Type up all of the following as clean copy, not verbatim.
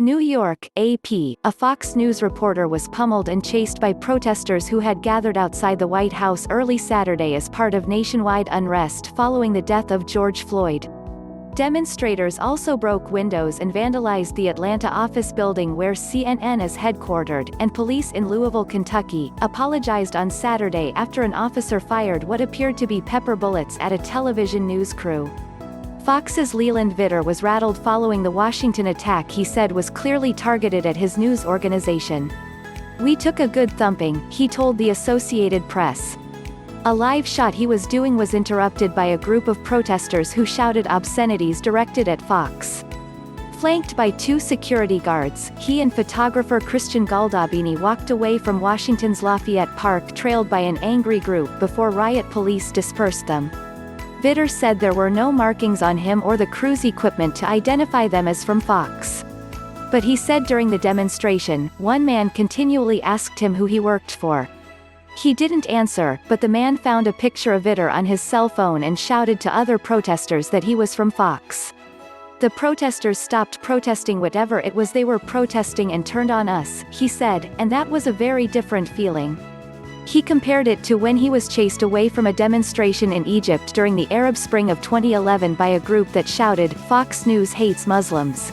New York, AP, a Fox News reporter was pummeled and chased by protesters who had gathered outside the White House early Saturday as part of nationwide unrest following the death of George Floyd. Demonstrators also broke windows and vandalized the Atlanta office building where CNN is headquartered, and police in Louisville, Kentucky, apologized on Saturday after an officer fired what appeared to be pepper bullets at a television news crew. Fox's Leland Vittert was rattled following the Washington attack he said was clearly targeted at his news organization. "We took a good thumping," he told the Associated Press. A live shot he was doing was interrupted by a group of protesters who shouted obscenities directed at Fox. Flanked by two security guards, he and photographer Christian Galdabini walked away from Washington's Lafayette Park trailed by an angry group before riot police dispersed them. Vittert said there were no markings on him or the crew's equipment to identify them as from Fox. But he said during the demonstration, one man continually asked him who he worked for. He didn't answer, but the man found a picture of Vittert on his cell phone and shouted to other protesters that he was from Fox. The protesters stopped protesting whatever it was they were protesting and turned on us, he said, and that was a very different feeling. He compared it to when he was chased away from a demonstration in Egypt during the Arab Spring of 2011 by a group that shouted, "Fox News hates Muslims."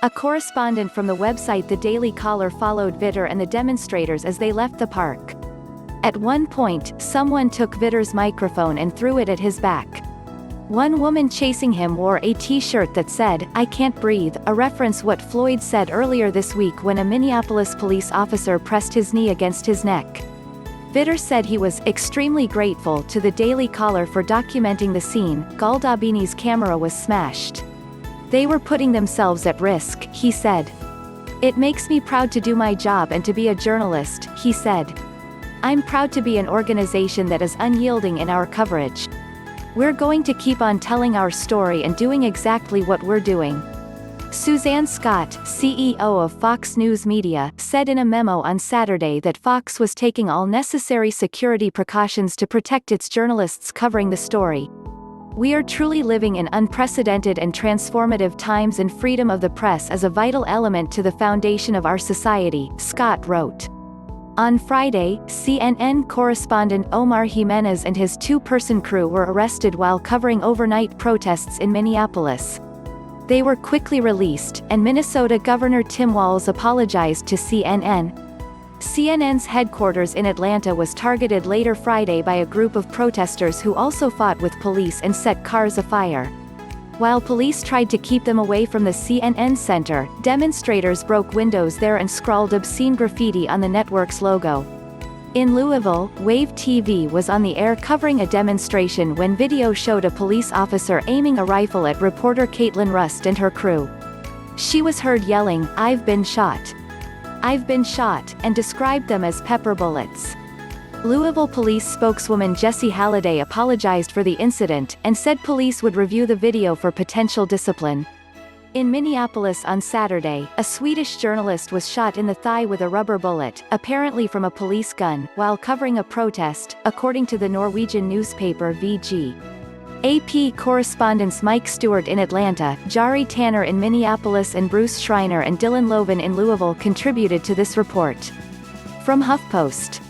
A correspondent from the website The Daily Caller followed Vittert and the demonstrators as they left the park. At one point, someone took Vittert's microphone and threw it at his back. One woman chasing him wore a t-shirt that said, "I can't breathe," a reference what Floyd said earlier this week when a Minneapolis police officer pressed his knee against his neck. Vittert said he was extremely grateful to the Daily Caller for documenting the scene. Galdabini's camera was smashed. "They were putting themselves at risk," he said. "It makes me proud to do my job and to be a journalist," he said. "I'm proud to be an organization that is unyielding in our coverage. We're going to keep on telling our story and doing exactly what we're doing." Suzanne Scott, CEO of Fox News Media, said in a memo on Saturday that Fox was taking all necessary security precautions to protect its journalists covering the story. "We are truly living in unprecedented and transformative times, and freedom of the press is a vital element to the foundation of our society," Scott wrote. On Friday, CNN correspondent Omar Jimenez and his two-person crew were arrested while covering overnight protests in Minneapolis. They were quickly released, and Minnesota Governor Tim Walz apologized to CNN. CNN's headquarters in Atlanta was targeted later Friday by a group of protesters who also fought with police and set cars afire. While police tried to keep them away from the CNN center, demonstrators broke windows there and scrawled obscene graffiti on the network's logo. In Louisville, Wave TV was on the air covering a demonstration when video showed a police officer aiming a rifle at reporter Caitlin Rust and her crew. She was heard yelling, "I've been shot. I've been shot," and described them as pepper bullets. Louisville police spokeswoman Jessie Halliday apologized for the incident, and said police would review the video for potential discipline. In Minneapolis on Saturday, a Swedish journalist was shot in the thigh with a rubber bullet, apparently from a police gun, while covering a protest, according to the Norwegian newspaper VG. AP correspondents Mike Stewart in Atlanta, Jari Tanner in Minneapolis and Bruce Schreiner and Dylan Loven in Louisville contributed to this report. From HuffPost.